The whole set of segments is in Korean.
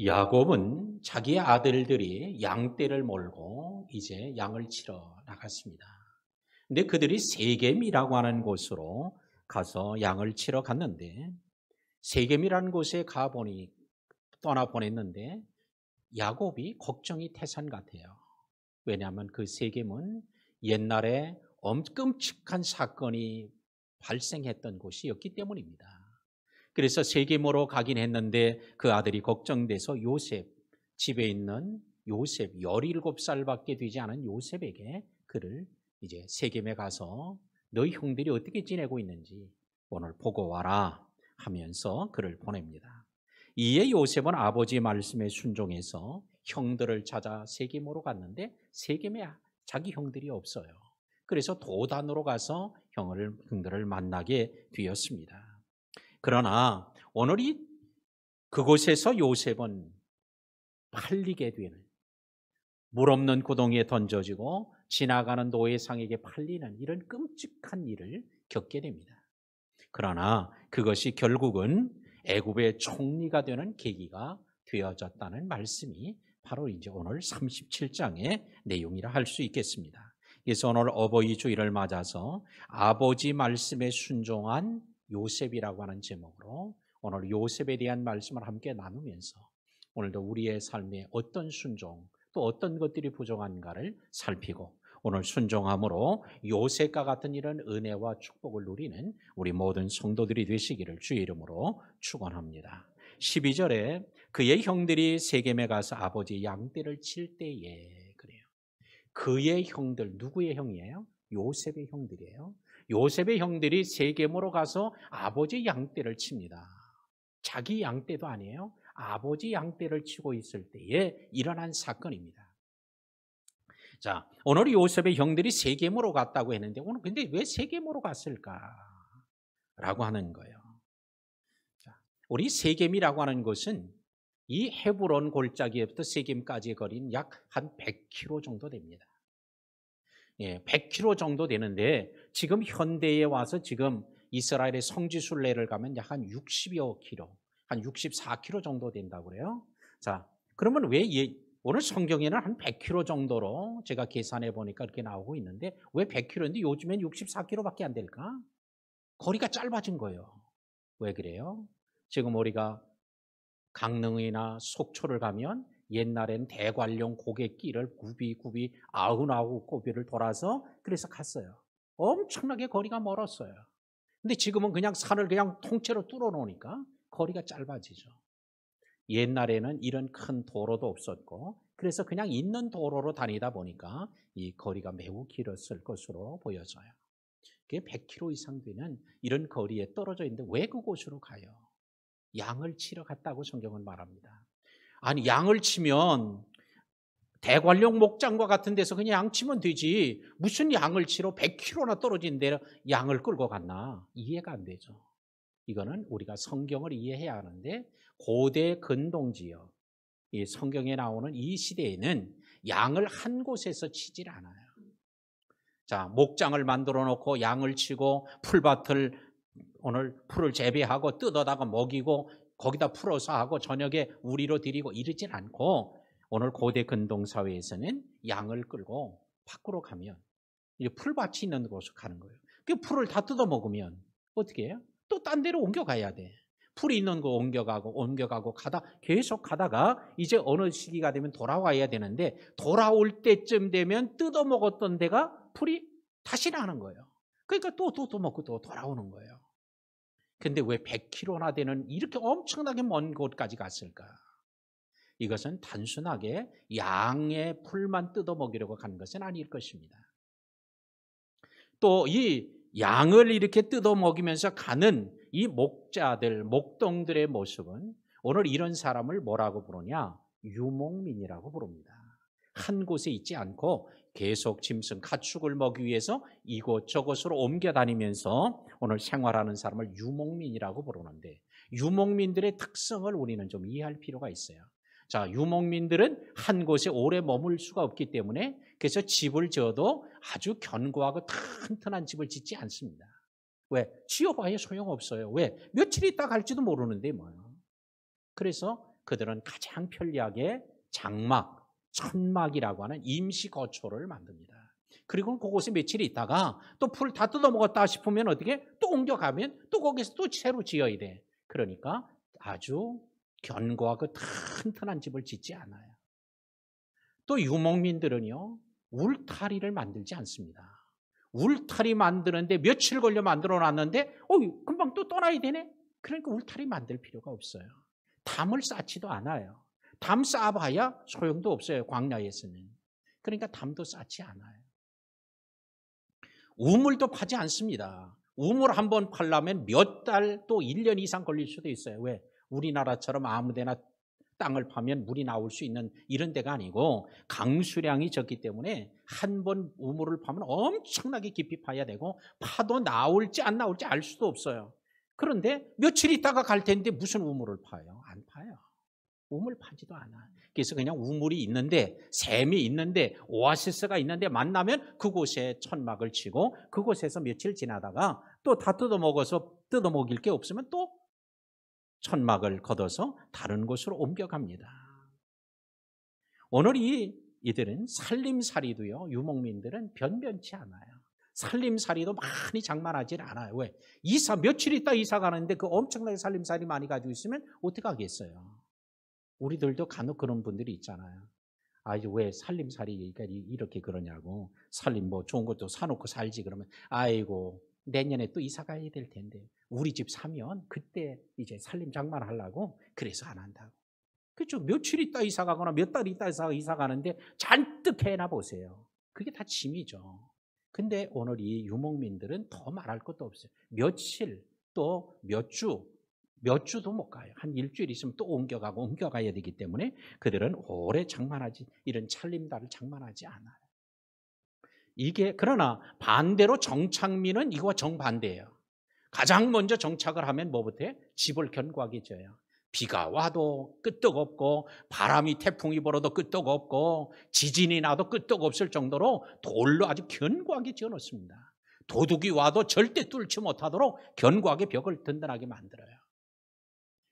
야곱은 자기 아들들이 양떼를 몰고 이제 양을 치러 나갔습니다. 근데 그들이 세겜이라고 하는 곳으로 가서 양을 치러 갔는데, 세겜이라는 곳에 가보니 떠나보냈는데 야곱이 걱정이 태산 같아요. 왜냐하면 그 세겜은 옛날에 끔찍한 사건이 발생했던 곳이었기 때문입니다. 그래서 세겜으로 가긴 했는데 그 아들이 걱정돼서 집에 있는 요셉 17살밖에 되지 않은 요셉에게 그를 이제 세겜에 가서 너희 형들이 어떻게 지내고 있는지 오늘 보고 와라 하면서 그를 보냅니다. 이에 요셉은 아버지 말씀에 순종해서 형들을 찾아 세겜으로 갔는데 세겜에 자기 형들이 없어요. 그래서 도단으로 가서 형들을 만나게 되었습니다. 그러나 오늘 그곳에서 요셉은 팔리게 되는, 물 없는 구덩이에 던져지고 지나가는 노예상에게 팔리는 이런 끔찍한 일을 겪게 됩니다. 그러나 그것이 결국은 애굽의 총리가 되는 계기가 되어졌다는 말씀이 바로 이제 오늘 37장의 내용이라 할 수 있겠습니다. 그래서 오늘 어버이 주일을 맞아서 아버지 말씀에 순종한 요셉이라고 하는 제목으로 오늘 요셉에 대한 말씀을 함께 나누면서 오늘도 우리의 삶에 어떤 순종 또 어떤 것들이 부족한가를 살피고 오늘 순종함으로 요셉과 같은 이런 은혜와 축복을 누리는 우리 모든 성도들이 되시기를 주의 이름으로 축원합니다. 12절에 그의 형들이 세겜에 가서 아버지 양떼를 칠 때에 그래요. 그의 형들, 누구의 형이에요? 요셉의 형들이에요. 요셉의 형들이 세겜으로 가서 아버지 양떼를 칩니다. 자기 양떼도 아니에요. 아버지 양떼를 치고 있을 때에 일어난 사건입니다. 자, 오늘 요셉의 형들이 세겜으로 갔다고 했는데 오늘 근데 왜 세겜으로 갔을까? 라고 하는 거예요. 자, 우리 세겜이라고 하는 것은 이 헤브론 골짜기에부터 세겜까지의 거리는 약 한 100km 정도 됩니다. 예, 100km 정도 되는데 지금 현대에 와서 지금 이스라엘의 성지 순례를 가면 약 한 60여 킬로, 한 64km 정도 된다고 그래요. 자, 그러면 왜 오늘 성경에는 한 100km 정도로 제가 계산해 보니까 이렇게 나오고 있는데 왜 100km인데 요즘엔 64km밖에 안 될까? 거리가 짧아진 거예요. 왜 그래요? 지금 우리가 강릉이나 속초를 가면 옛날엔 대관령 고갯길을 굽이 99고비를 돌아서 그래서 갔어요. 엄청나게 거리가 멀었어요. 근데 지금은 그냥 산을 그냥 통째로 뚫어 놓으니까 거리가 짧아지죠. 옛날에는 이런 큰 도로도 없었고 그래서 그냥 있는 도로로 다니다 보니까 이 거리가 매우 길었을 것으로 보여져요. 그게 100km 이상 되는 이런 거리에 떨어져 있는데 왜 그곳으로 가요? 양을 치러 갔다고 성경은 말합니다. 아니 양을 치면 대관령 목장과 같은 데서 그냥 양 치면 되지 무슨 양을 치러 100km나 떨어진 데 양을 끌고 갔나? 이해가 안 되죠. 이거는 우리가 성경을 이해해야 하는데 고대 근동지역, 이 성경에 나오는 이 시대에는 양을 한 곳에서 치질 않아요. 자, 목장을 만들어 놓고 양을 치고 풀밭을 오늘 풀을 재배하고 뜯어다가 먹이고 거기다 풀어서 하고 저녁에 우리로 드리고 이러진 않고 오늘 고대 근동 사회에서는 양을 끌고 밖으로 가면 이제 풀밭이 있는 곳으로 가는 거예요. 그 풀을 다 뜯어 먹으면 어떻게 해요? 또 딴 데로 옮겨가야 돼. 풀이 있는 거 옮겨가고 계속 가다가 이제 어느 시기가 되면 돌아와야 되는데 돌아올 때쯤 되면 뜯어 먹었던 데가 풀이 다시 나는 거예요. 그러니까 또 먹고 또 돌아오는 거예요. 근데 왜 100km나 되는 이렇게 엄청나게 먼 곳까지 갔을까? 이것은 단순하게 양의 풀만 뜯어 먹이려고 간 것은 아닐 것입니다. 또 이 양을 이렇게 뜯어 먹이면서 가는 이 목자들, 목동들의 모습은 오늘 이런 사람을 뭐라고 부르냐? 유목민이라고 부릅니다. 한 곳에 있지 않고 계속 짐승, 가축을 먹기 위해서 이곳저곳으로 옮겨 다니면서 오늘 생활하는 사람을 유목민이라고 부르는데 유목민들의 특성을 우리는 좀 이해할 필요가 있어요. 자, 유목민들은 한 곳에 오래 머물 수가 없기 때문에 그래서 집을 지어도 아주 견고하고 튼튼한 집을 짓지 않습니다. 왜? 지어봐야 소용없어요. 왜? 며칠 있다 갈지도 모르는데 뭐요. 그래서 그들은 가장 편리하게 장막, 천막이라고 하는 임시 거처를 만듭니다. 그리고 그곳에 며칠 있다가 또 풀 다 뜯어먹었다 싶으면 어떻게 또 옮겨가면 또 거기서 또 새로 지어야 돼. 그러니까 아주 견고하고 튼튼한 집을 짓지 않아요. 또 유목민들은요, 울타리를 만들지 않습니다. 울타리 만드는데 며칠 걸려 만들어 놨는데 금방 또 떠나야 되네. 그러니까 울타리 만들 필요가 없어요. 담을 쌓지도 않아요. 담 쌓아봐야 소용도 없어요. 광야에서는. 그러니까 담도 쌓지 않아요. 우물도 파지 않습니다. 우물 한번 팔려면 몇 달 또 1년 이상 걸릴 수도 있어요. 왜? 우리나라처럼 아무데나 땅을 파면 물이 나올 수 있는 이런 데가 아니고 강수량이 적기 때문에 한 번 우물을 파면 엄청나게 깊이 파야 되고 파도 나올지 안 나올지 알 수도 없어요. 그런데 며칠 있다가 갈 텐데 무슨 우물을 파요? 안 파요. 우물 파지도 않아. 그래서 그냥 우물이 있는데, 샘이 있는데, 오아시스가 있는데 만나면 그곳에 천막을 치고 그곳에서 며칠 지나다가 또 다 뜯어먹어서 뜯어먹일 게 없으면 또 천막을 걷어서 다른 곳으로 옮겨갑니다. 오늘 이들은 살림살이도요, 유목민들은 변변치 않아요. 살림살이도 많이 장만하지 않아요. 왜? 며칠 있다 이사 가는데 그 엄청나게 살림살이 많이 가지고 있으면 어떻게 하겠어요? 우리들도 간혹 그런 분들이 있잖아요. 왜 살림살이가 이렇게 그러냐고. 살림 뭐 좋은 것도 사놓고 살지 그러면 아이고 내년에 또 이사 가야 될 텐데 우리 집 사면 그때 이제 살림 장만하려고 그래서 안 한다고. 그렇죠. 며칠 있다 이사 가거나 몇 달 있다 이사 가는데 잔뜩 해나 보세요. 그게 다 짐이죠. 근데 오늘 이 유목민들은 더 말할 것도 없어요. 며칠 또 몇 주도 못 가요. 한 일주일 있으면 또 옮겨가야 되기 때문에 그들은 오래 장만하지, 이런 살림달을 장만하지 않아요. 그러나 반대로 정착민은 이거와 정반대예요. 가장 먼저 정착을 하면 뭐부터 해? 집을 견고하게 지어요. 비가 와도 끄떡 없고 바람이 태풍이 불어도 끄떡 없고 지진이 나도 끄떡 없을 정도로 돌로 아주 견고하게 지어놓습니다. 도둑이 와도 절대 뚫지 못하도록 견고하게 벽을 든든하게 만들어요.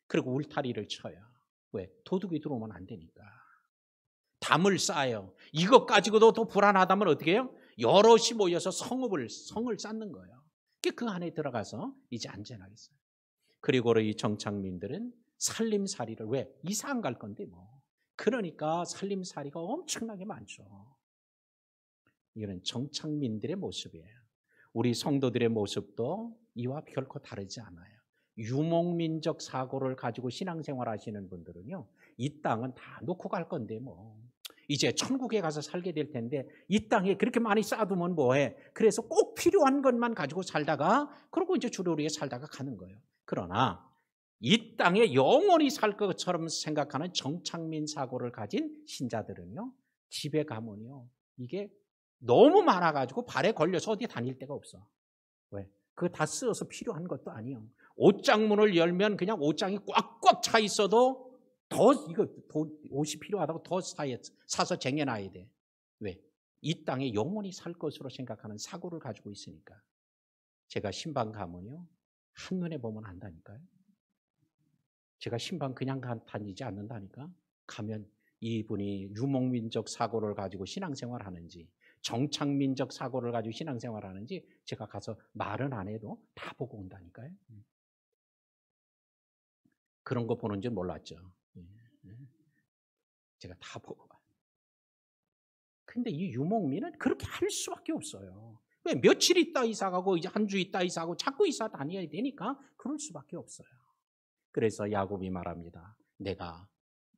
그리고 울타리를 쳐요. 왜? 도둑이 들어오면 안 되니까. 담을 쌓아요. 이것 가지고도 더 불안하다면 어떻게 해요? 여럿이 모여서 성을 쌓는 거예요. 그 안에 들어가서 이제 안전하게 써요. 그리고 이 정착민들은 살림살이를 왜? 이사 안 갈 건데 뭐. 그러니까 살림살이가 엄청나게 많죠. 이거는 정착민들의 모습이에요. 우리 성도들의 모습도 이와 결코 다르지 않아요. 유목민적 사고를 가지고 신앙생활 하시는 분들은요, 이 땅은 다 놓고 갈 건데 뭐 이제 천국에 가서 살게 될 텐데 이 땅에 그렇게 많이 쌓아두면 뭐해? 그래서 꼭 필요한 것만 가지고 살다가 그러고 이제 주로리에 살다가 가는 거예요. 그러나 이 땅에 영원히 살 것처럼 생각하는 정착민 사고를 가진 신자들은요, 집에 가면요 이게 너무 많아가지고 발에 걸려서 어디 다닐 데가 없어. 왜? 그거 다 쓰어서 필요한 것도 아니에요. 옷장문을 열면 그냥 옷장이 꽉꽉 차 있어도 옷이 필요하다고 더 사서 쟁여놔야 돼. 왜? 이 땅에 영원히 살 것으로 생각하는 사고를 가지고 있으니까. 제가 신방 가면요, 한눈에 보면 안다니까요. 제가 신방 그냥 다니지 않는다니까. 가면 이분이 유목민적 사고를 가지고 신앙생활 하는지 정착민적 사고를 가지고 신앙생활 하는지 제가 가서 말은 안 해도 다 보고 온다니까요. 그런 거 보는 줄 몰랐죠. 제가 다 보고 가요. 근데 이 유목민은 그렇게 할 수밖에 없어요. 왜? 며칠 있다 이사 가고 이제 한 주 있다 이사 가고 자꾸 이사 다녀야 되니까 그럴 수밖에 없어요. 그래서 야곱이 말합니다. 내가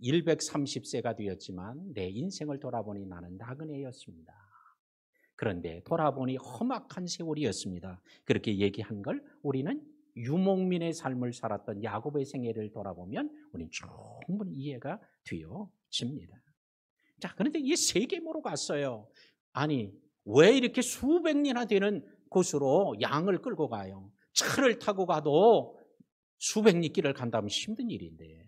130세가 되었지만 내 인생을 돌아보니 나는 나그네였습니다. 그런데 돌아보니 험악한 세월이었습니다. 그렇게 얘기한 걸 우리는 유목민의 삶을 살았던 야곱의 생애를 돌아보면 우리는 충분히 이해가 되어집니다. 자, 그런데 이 세겜으로 갔어요. 아니, 왜 이렇게 수백 년이나 되는 곳으로 양을 끌고 가요? 차를 타고 가도 수백 리 길을 간다면 힘든 일인데,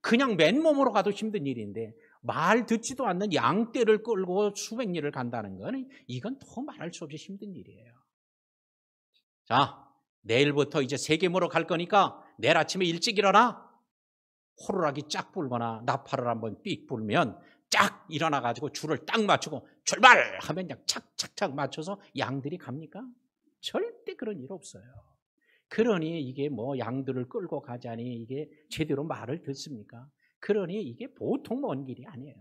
그냥 맨몸으로 가도 힘든 일인데 말 듣지도 않는 양떼를 끌고 수백 리를 간다는 건 이건 더 말할 수 없이 힘든 일이에요. 자, 내일부터 이제 세겜으로 갈 거니까 내일 아침에 일찍 일어나. 호루라기 쫙 불거나 나팔을 한번 삑 불면 쫙 일어나가지고 줄을 딱 맞추고 출발하면 그냥 착착착 맞춰서 양들이 갑니까? 절대 그런 일 없어요. 그러니 이게 뭐 양들을 끌고 가자니 이게 제대로 말을 듣습니까? 그러니 이게 보통 먼 길이 아니에요.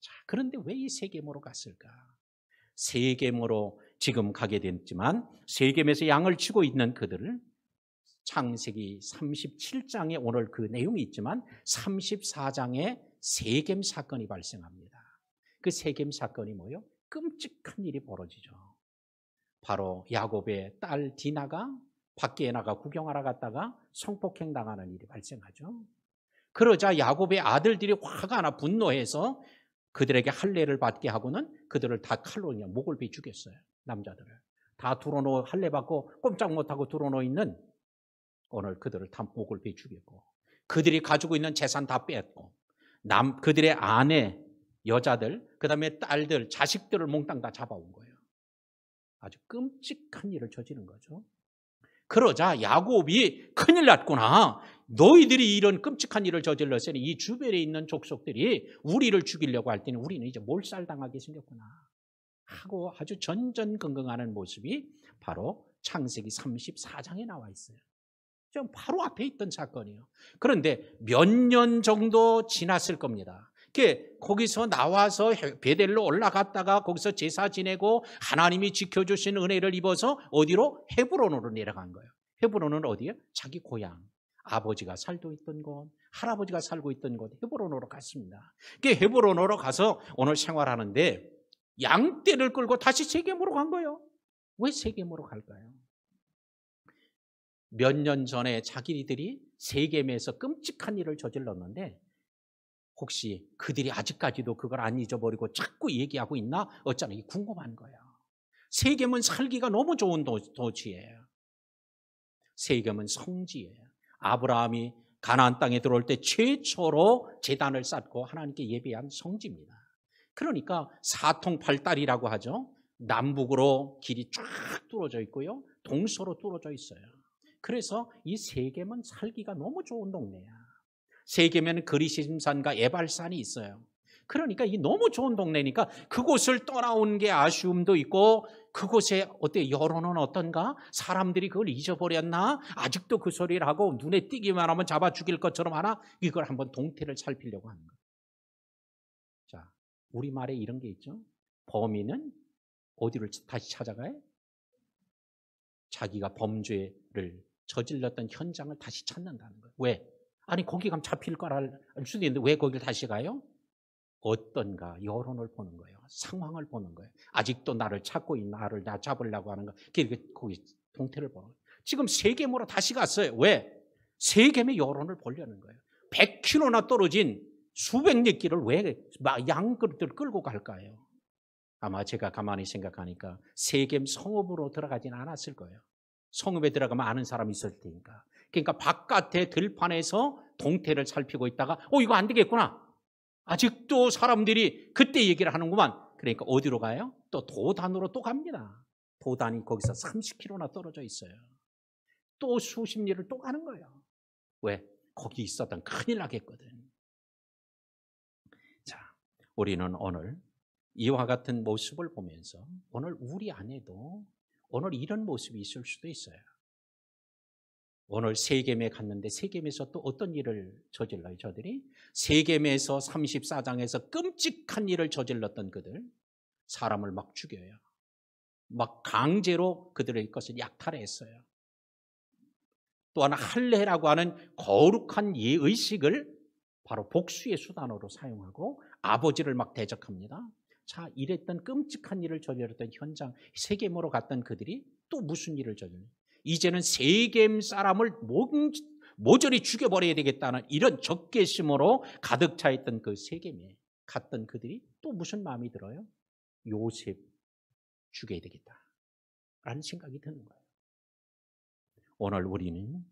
자, 그런데 왜 이 세겜으로 갔을까? 세겜으로 지금 가게 됐지만 세겜에서 양을 치고 있는 그들을 창세기 37장에 오늘 그 내용이 있지만 34장에 세겜 사건이 발생합니다. 그 세겜 사건이 뭐예요? 끔찍한 일이 벌어지죠. 바로 야곱의 딸 디나가 밖에 나가 구경하러 갔다가 성폭행 당하는 일이 발생하죠. 그러자 야곱의 아들들이 화가 나 분노해서 그들에게 할례를 받게 하고는 그들을 다 칼로 그냥 목을 베 죽였어요. 남자들을 다 들어놓어 할례 받고 꼼짝 못하고 들어놓어 있는 오늘 그들을 다 목을 베 죽였고 그들이 가지고 있는 재산 다 뺐고 그들의 아내 여자들 그다음에 딸들 자식들을 몽땅 다 잡아온 거예요. 아주 끔찍한 일을 저지른 거죠. 그러자 야곱이 큰일 났구나. 너희들이 이런 끔찍한 일을 저질렀으니 이 주변에 있는 족속들이 우리를 죽이려고 할 때는 우리는 이제 몰살당하게 생겼구나 하고 아주 전전긍긍하는 모습이 바로 창세기 34장에 나와 있어요. 좀 바로 앞에 있던 사건이에요. 그런데 몇 년 정도 지났을 겁니다. 거기서 나와서 베델로 올라갔다가 거기서 제사 지내고 하나님이 지켜주신 은혜를 입어서 어디로? 헤브론으로 내려간 거예요. 헤브론은 어디예요? 자기 고향. 아버지가 살고 있던 곳, 할아버지가 살고 있던 곳 헤브론으로 갔습니다. 헤브론으로 가서 오늘 생활하는데 양떼를 끌고 다시 세겜으로 간 거예요. 왜 세겜으로 갈까요? 몇 년 전에 자기들이 세겜에서 끔찍한 일을 저질렀는데 혹시 그들이 아직까지도 그걸 안 잊어버리고 자꾸 얘기하고 있나? 어쩌나 궁금한 거예요. 세겜은 살기가 너무 좋은 도시예요. 세겜은 성지예요. 아브라함이 가나안 땅에 들어올 때 최초로 제단을 쌓고 하나님께 예배한 성지입니다. 그러니까 사통팔달이라고 하죠. 남북으로 길이 쫙 뚫어져 있고요. 동서로 뚫어져 있어요. 그래서 이 세겜은 살기가 너무 좋은 동네야. 세겜에는 그리심산과 에발산이 있어요. 그러니까 이 너무 좋은 동네니까 그곳을 떠나온 게 아쉬움도 있고 그곳에 여론은 어떤가? 사람들이 그걸 잊어버렸나? 아직도 그 소리를 하고 눈에 띄기만 하면 잡아 죽일 것처럼 하나? 이걸 한번 동태를 살피려고 하는 거예요. 자, 우리말에 이런 게 있죠. 범인은 어디를 다시 찾아가요? 자기가 범죄를 저질렀던 현장을 다시 찾는다는 거예요. 왜? 아니 거기 가면 잡힐 거랄 수도 있는데 왜 거기를 다시 가요? 어떤가 여론을 보는 거예요. 상황을 보는 거예요. 아직도 나를 찾고 있나, 나를 나 잡으려고 하는 거. 거기 동태를 보는 거예요. 지금 세겜으로 다시 갔어요. 왜? 세겜의 여론을 보려는 거예요. 100km나 떨어진 수백 리 길을 왜 양들을 끌고 갈까요? 아마 제가 가만히 생각하니까 세겜 성읍으로 들어가진 않았을 거예요. 성읍에 들어가면 아는 사람이 있을 테니까. 그러니까 바깥에 들판에서 동태를 살피고 있다가 이거 안 되겠구나. 아직도 사람들이 그때 얘기를 하는구만. 그러니까 어디로 가요? 또 도단으로 또 갑니다. 도단이 거기서 30km나 떨어져 있어요. 또 수십 리를 또 가는 거예요. 왜? 거기 있었던 큰일 나겠거든. 자, 우리는 오늘 이와 같은 모습을 보면서 오늘 우리 안에도 오늘 이런 모습이 있을 수도 있어요. 오늘 세겜에 갔는데 세겜에서 또 어떤 일을 저질러요? 저들이 세겜에서 34장에서 끔찍한 일을 저질렀던 그들 사람을 막 죽여요. 막 강제로 그들의 것을 약탈했어요. 또 하나 할례라고 하는 거룩한 예의식을 바로 복수의 수단으로 사용하고 아버지를 막 대적합니다. 자, 이랬던 끔찍한 일을 저질렀던 현장 세겜으로 갔던 그들이 또 무슨 일을 저질러요? 이제는 세겜 사람을 모조리 죽여버려야 되겠다는 이런 적개심으로 가득 차 있던 그 세겜에 갔던 그들이 또 무슨 마음이 들어요? 요셉 죽여야 되겠다라는 생각이 드는 거예요. 오늘 우리는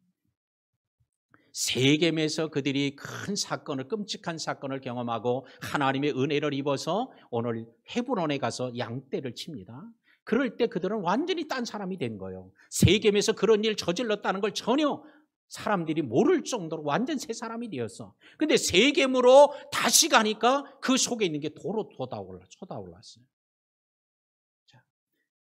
세겜에서 그들이 큰 사건을 끔찍한 사건을 경험하고 하나님의 은혜를 입어서 오늘 헤브론에 가서 양떼를 칩니다. 그럴 때 그들은 완전히 딴 사람이 된 거예요. 세겜에서 그런 일 저질렀다는 걸 전혀 사람들이 모를 정도로 완전 새 사람이 되었어. 근데 세겜으로 다시 가니까 그 속에 있는 게 도로 쏟아올랐어요. 자,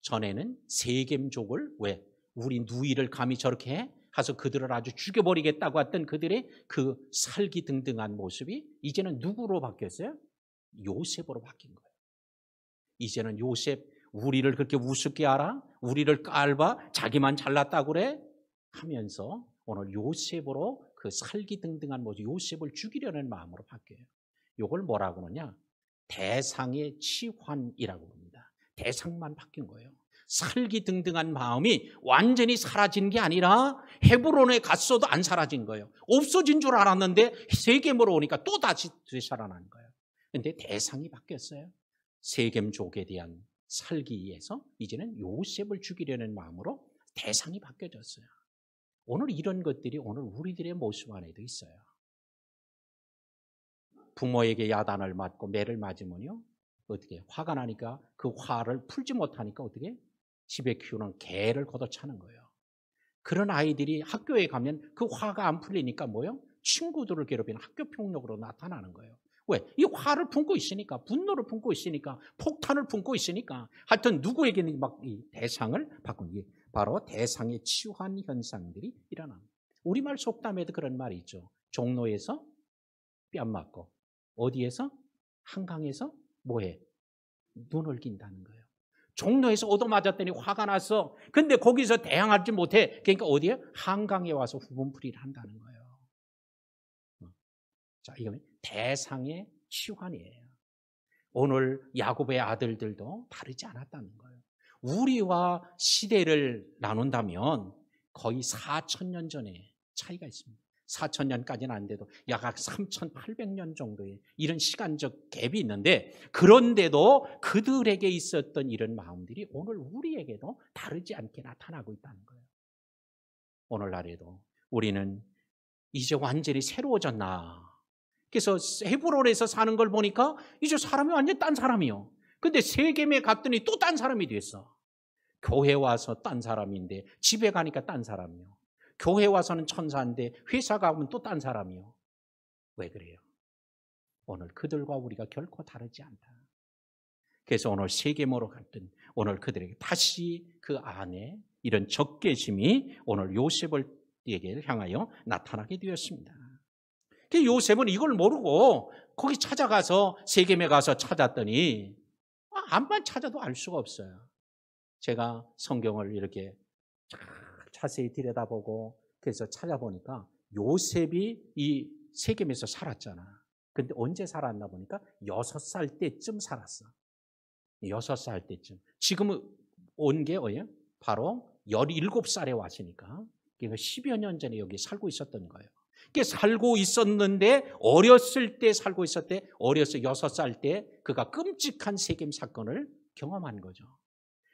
전에는 세겜족을 왜? 우리 누이를 감히 저렇게 해? 가서 그들을 아주 죽여버리겠다고 했던 그들의 그 살기등등한 모습이 이제는 누구로 바뀌었어요? 요셉으로 바뀐 거예요. 이제는 요셉, 우리를 그렇게 우습게 알아? 우리를 깔봐? 자기만 잘났다고 그래? 하면서 오늘 요셉으로 그 살기등등한 모습, 요셉을 죽이려는 마음으로 바뀌어요. 이걸 뭐라고 하느냐? 대상의 치환이라고 합니다. 대상만 바뀐 거예요. 살기등등한 마음이 완전히 사라진 게 아니라 헤브론에 갔어도 안 사라진 거예요. 없어진 줄 알았는데 세겜으로 오니까 또 다시 되살아난 거예요. 그런데 대상이 바뀌었어요. 세겜족에 대한 살기에서 이제는 요셉을 죽이려는 마음으로 대상이 바뀌어졌어요. 오늘 이런 것들이 오늘 우리들의 모습 안에도 있어요. 부모에게 야단을 맞고 매를 맞으면요, 어떻게 화가 나니까 그 화를 풀지 못하니까 어떻게 집에 키우는 개를 걷어차는 거예요. 그런 아이들이 학교에 가면 그 화가 안 풀리니까 뭐요? 친구들을 괴롭히는 학교 폭력으로 나타나는 거예요. 왜? 이 화를 품고 있으니까, 분노를 품고 있으니까, 폭탄을 품고 있으니까, 하여튼 누구에게는 막 이 대상을 바꾼 게 바로 대상의 치환 현상들이 일어납니다. 우리말 속담에도 그런 말이 있죠. 종로에서 뺨 맞고, 어디에서? 한강에서 뭐해? 눈을 긴다는 거예요. 종로에서 얻어맞았더니 화가 났어. 근데 거기서 대항하지 못해. 그러니까 어디에? 한강에 와서 후분풀이를 한다는 거예요. 자, 이건 대상의 치환이에요. 오늘 야곱의 아들들도 다르지 않았다는 거예요. 우리와 시대를 나눈다면 거의 4,000년 전에 차이가 있습니다. 4,000년까지는 안 돼도 약 3,800년 정도의 이런 시간적 갭이 있는데, 그런데도 그들에게 있었던 이런 마음들이 오늘 우리에게도 다르지 않게 나타나고 있다는 거예요. 오늘날에도 우리는 이제 완전히 새로워졌나. 그래서 헤브론에서 사는 걸 보니까 이제 사람이 완전히 딴 사람이요. 근데 세겜에 갔더니 또 딴 사람이 됐어. 교회 와서 딴 사람인데 집에 가니까 딴 사람이요. 교회 와서는 천사인데 회사 가면 또 딴 사람이요. 왜 그래요? 오늘 그들과 우리가 결코 다르지 않다. 그래서 오늘 세겜으로 갔던 오늘 그들에게 다시 그 안에 이런 적개심이 오늘 요셉에게 향하여 나타나게 되었습니다. 요셉은 이걸 모르고 거기 찾아가서 세겜에 가서 찾았더니 암만 찾아도 알 수가 없어요. 제가 성경을 이렇게 자세히 들여다보고 그래서 찾아보니까 요셉이 이 세겜에서 살았잖아. 근데 언제 살았나 보니까 6살 때쯤 살았어. 6살 때쯤. 지금 온 게 바로 17살에 왔으니까 10여 년 전에 여기 살고 있었던 거예요. 살고 있었는데 어렸을 때 살고 있었대. 어렸을 6살 때 그가 끔찍한 세겜 사건을 경험한 거죠.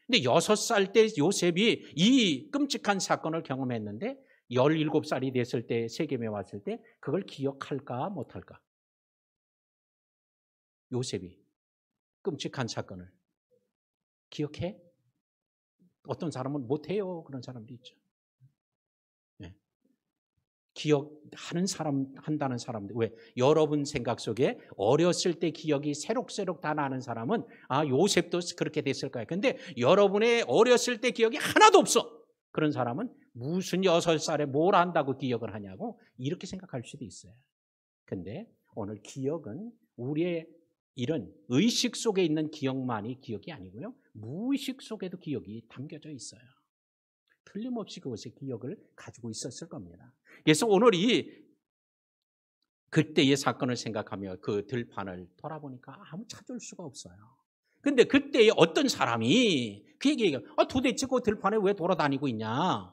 근데 6살 때 요셉이 이 끔찍한 사건을 경험했는데 17살이 됐을 때 세겜에 왔을 때 그걸 기억할까 못할까? 요셉이 끔찍한 사건을 기억해? 어떤 사람은 못해요. 그런 사람도 있죠. 네. 기억하는 사람, 한다는 사람들. 왜? 여러분 생각 속에 어렸을 때 기억이 새록새록 다 나는 사람은 요셉도 그렇게 됐을 거예요. 근데 여러분의 어렸을 때 기억이 하나도 없어. 그런 사람은 무슨 6살에 뭘 안다고 기억을 하냐고 이렇게 생각할 수도 있어요. 근데 오늘 기억은 우리의 이런 의식 속에 있는 기억만이 기억이 아니고요. 무의식 속에도 기억이 담겨져 있어요. 틀림없이 그것의 기억을 가지고 있었을 겁니다. 그래서 오늘 그때의 사건을 생각하며 그 들판을 돌아보니까 아무 찾을 수가 없어요. 근데 그때의 어떤 사람이 그에게 도대체 그 들판에 왜 돌아다니고 있냐?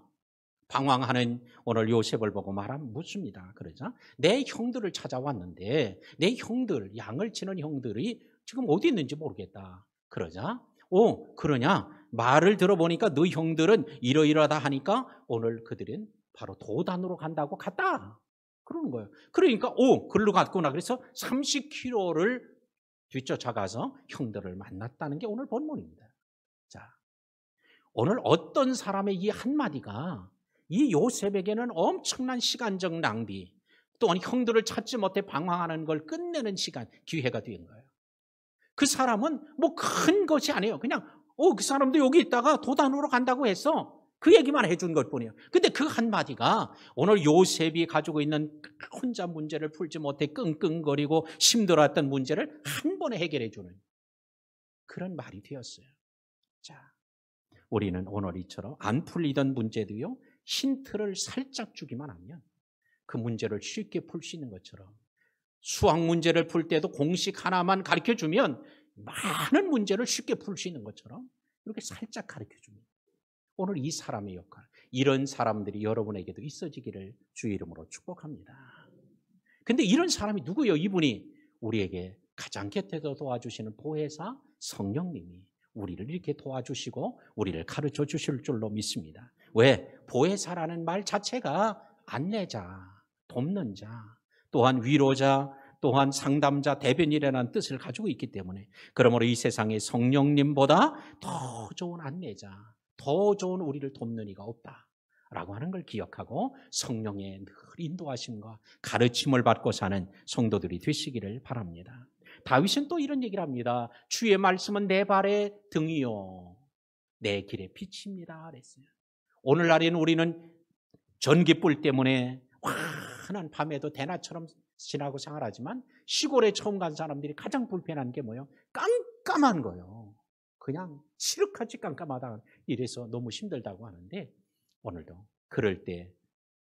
방황하는 오늘 요셉을 보고 묻습니다. 그러자 내 형들을 찾아왔는데 내 형들, 양을 치는 형들이 지금 어디 있는지 모르겠다. 그러자 그러냐? 말을 들어보니까 너 형들은 이러이러하다 하니까 오늘 그들은 바로 도단으로 간다고 갔다. 그러는 거예요. 그러니까 글로 갔구나. 그래서 30km를 뒤쫓아가서 형들을 만났다는 게 오늘 본문입니다. 자, 오늘 어떤 사람의 이 한마디가 이 요셉에게는 엄청난 시간적 낭비, 또한 형들을 찾지 못해 방황하는 걸 끝내는 시간, 기회가 된 거예요. 그 사람은 뭐 큰 것이 아니에요. 그냥 그 사람도 여기 있다가 도단으로 간다고 해서 그 얘기만 해준 것뿐이에요. 근데 그 한마디가 오늘 요셉이 가지고 있는 혼자 문제를 풀지 못해 끙끙거리고 힘들었던 문제를 한 번에 해결해 주는 그런 말이 되었어요. 자, 우리는 오늘 이처럼 안 풀리던 문제도요, 힌트를 살짝 주기만 하면 그 문제를 쉽게 풀 수 있는 것처럼, 수학 문제를 풀 때도 공식 하나만 가르쳐주면 많은 문제를 쉽게 풀 수 있는 것처럼 이렇게 살짝 가르쳐줍니다. 오늘 이 사람의 역할, 이런 사람들이 여러분에게도 있어지기를 주의 이름으로 축복합니다. 근데 이런 사람이 누구예요? 이분이 우리에게 가장 곁에서 도와주시는 보혜사 성령님이 우리를 이렇게 도와주시고 우리를 가르쳐 주실 줄로 믿습니다. 왜? 보혜사라는 말 자체가 안내자, 돕는 자, 또한 위로자, 또한 상담자, 대변인이라는 뜻을 가지고 있기 때문에, 그러므로 이 세상에 성령님보다 더 좋은 안내자, 더 좋은 우리를 돕는 이가 없다라고 하는 걸 기억하고 성령의 늘 인도하심과 가르침을 받고 사는 성도들이 되시기를 바랍니다. 다윗은 또 이런 얘기를 합니다. 주의 말씀은 내 발의 등이요 내 길의 빛입니다 그랬어요. 오늘날에는 우리는 전기불 때문에 환한 밤에도 대낮처럼 지나고 생활하지만, 시골에 처음 간 사람들이 가장 불편한 게 뭐예요? 깜깜한 거예요. 그냥 칠흑같이 깜깜하다. 이래서 너무 힘들다고 하는데, 오늘도 그럴 때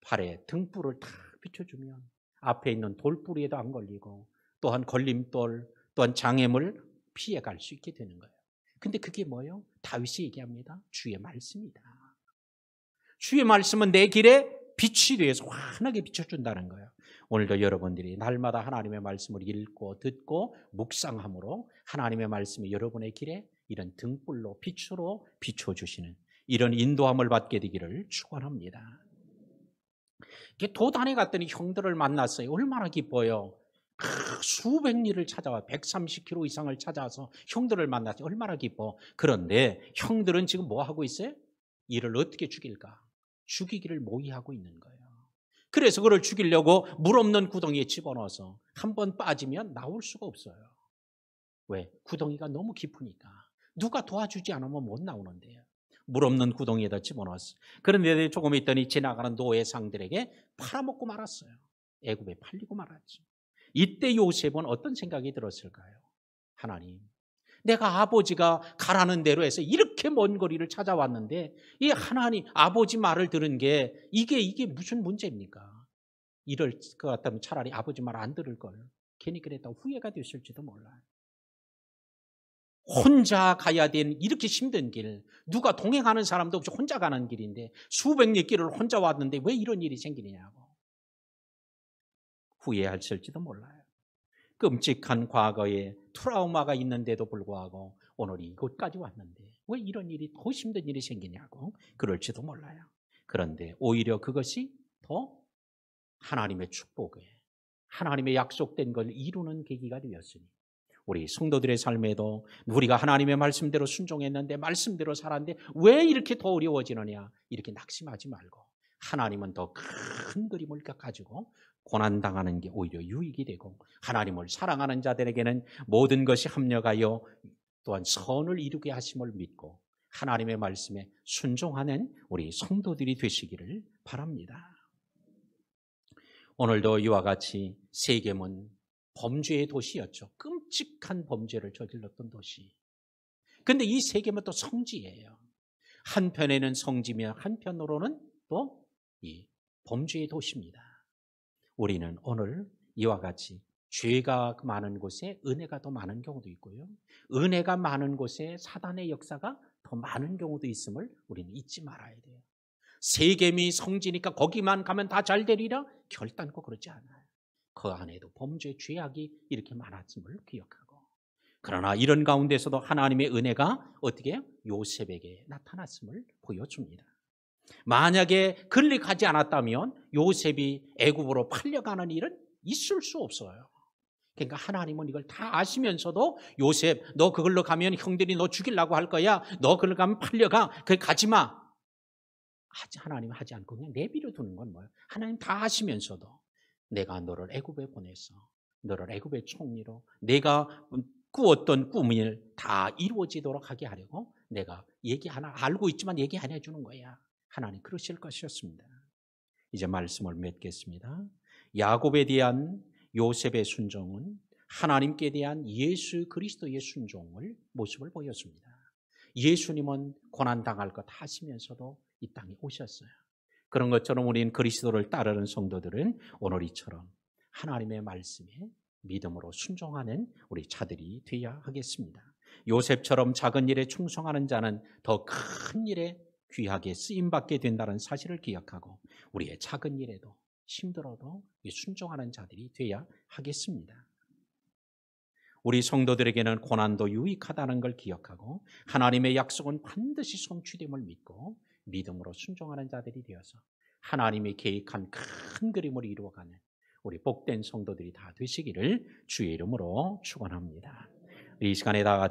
발에 등불을 탁 비춰주면 앞에 있는 돌뿌리에도 안 걸리고, 또한 걸림돌, 또한 장애물 피해갈 수 있게 되는 거예요. 근데 그게 뭐예요? 다윗이 얘기합니다. 주의 말씀이다. 주의 말씀은 내 길에 빛이 되어서 환하게 비춰준다는 거예요. 오늘도 여러분들이 날마다 하나님의 말씀을 읽고 듣고 묵상함으로 하나님의 말씀이 여러분의 길에 이런 등불로 빛으로 비춰주시는 이런 인도함을 받게 되기를 축원합니다. 도단에 갔더니 형들을 만났어요. 얼마나 기뻐요. 수백 리를 찾아와 130km 이상을 찾아와서 형들을 만났어요. 얼마나 기뻐. 그런데 형들은 지금 뭐 하고 있어요? 이를 어떻게 죽일까? 죽이기를 모의하고 있는 거예요. 그래서 그를 죽이려고 물 없는 구덩이에 집어넣어서 한 번 빠지면 나올 수가 없어요. 왜? 구덩이가 너무 깊으니까. 누가 도와주지 않으면 못 나오는데요. 물 없는 구덩이에다 집어넣었어요. 그런데 조금 있더니 지나가는 노예상들에게 팔아먹고 말았어요. 애굽에 팔리고 말았죠. 이때 요셉은 어떤 생각이 들었을까요? 하나님, 내가 아버지가 가라는 대로 해서 이렇게 먼 거리를 찾아왔는데 이 하나님 아버지 말을 들은 게 이게 무슨 문제입니까? 이럴 것 같다면 차라리 아버지 말 안 들을 걸. 괜히 그랬다고 후회가 됐을지도 몰라요. 혼자 가야 되는 이렇게 힘든 길, 누가 동행하는 사람도 없이 혼자 가는 길인데 수백 리 길을 혼자 왔는데 왜 이런 일이 생기느냐고 후회하실지도 몰라요. 끔찍한 과거에 트라우마가 있는데도 불구하고 오늘 이곳까지 왔는데 왜 이런 일이 더 힘든 일이 생기냐고 그럴지도 몰라요. 그런데 오히려 그것이 더 하나님의 축복에, 하나님의 약속된 걸 이루는 계기가 되었으니 우리 성도들의 삶에도 우리가 하나님의 말씀대로 순종했는데 말씀대로 살았는데 왜 이렇게 더 어려워지느냐 이렇게 낙심하지 말고, 하나님은 더 큰 그림을 가지고 고난당하는 게 오히려 유익이 되고, 하나님을 사랑하는 자들에게는 모든 것이 합력하여 또한 선을 이루게 하심을 믿고 하나님의 말씀에 순종하는 우리 성도들이 되시기를 바랍니다. 오늘도 이와 같이 세겜은 범죄의 도시였죠. 끔찍한 범죄를 저질렀던 도시. 그런데 이 세겜은 또 성지예요. 한편에는 성지며 한편으로는 또 이 범죄의 도시입니다. 우리는 오늘 이와 같이 죄가 많은 곳에 은혜가 더 많은 경우도 있고요, 은혜가 많은 곳에 사단의 역사가 더 많은 경우도 있음을 우리는 잊지 말아야 돼요. 세겜이 성지니까 거기만 가면 다 잘 되리라? 결단코 그렇지 않아요. 그 안에도 범죄, 죄악이 이렇게 많았음을 기억하고, 그러나 이런 가운데서도 하나님의 은혜가 어떻게 요셉에게 나타났음을 보여줍니다. 만약에 그를 가지 않았다면 요셉이 애굽으로 팔려가는 일은 있을 수 없어요. 그러니까 하나님은 이걸 다 아시면서도 요셉, 너 그걸로 가면 형들이 너 죽이려고 할 거야. 너 그걸로 가면 팔려가. 그걸 가지 마. 하나님 하지 않고 그냥 내버려 두는 건 뭐예요? 하나님 다 하시면서도 내가 너를 애굽에 보내서 너를 애굽의 총리로 내가 꾸었던 꿈을 다 이루어지도록 하게 하려고 내가 알고 있지만 얘기 안 해주는 거야. 하나님 그러실 것이었습니다. 이제 말씀을 맺겠습니다. 야곱에 대한 요셉의 순종은 하나님께 대한 예수 그리스도의 순종을 모습을 보였습니다. 예수님은 고난당할 것 하시면서도 이 땅에 오셨어요. 그런 것처럼 우리는 그리스도를 따르는 성도들은 오늘 이처럼 하나님의 말씀에 믿음으로 순종하는 우리 자들이 되어야 하겠습니다. 요셉처럼 작은 일에 충성하는 자는 더 큰 일에 귀하게 쓰임받게 된다는 사실을 기억하고 우리의 작은 일에도 힘들어도 순종하는 자들이 되어야 하겠습니다. 우리 성도들에게는 고난도 유익하다는 걸 기억하고 하나님의 약속은 반드시 성취됨을 믿고 믿음으로 순종하는 자들이 되어서 하나님이 계획한 큰 그림을 이루어가는 우리 복된 성도들이 다 되시기를 주의 이름으로 축원합니다. 이 시간에 다 같이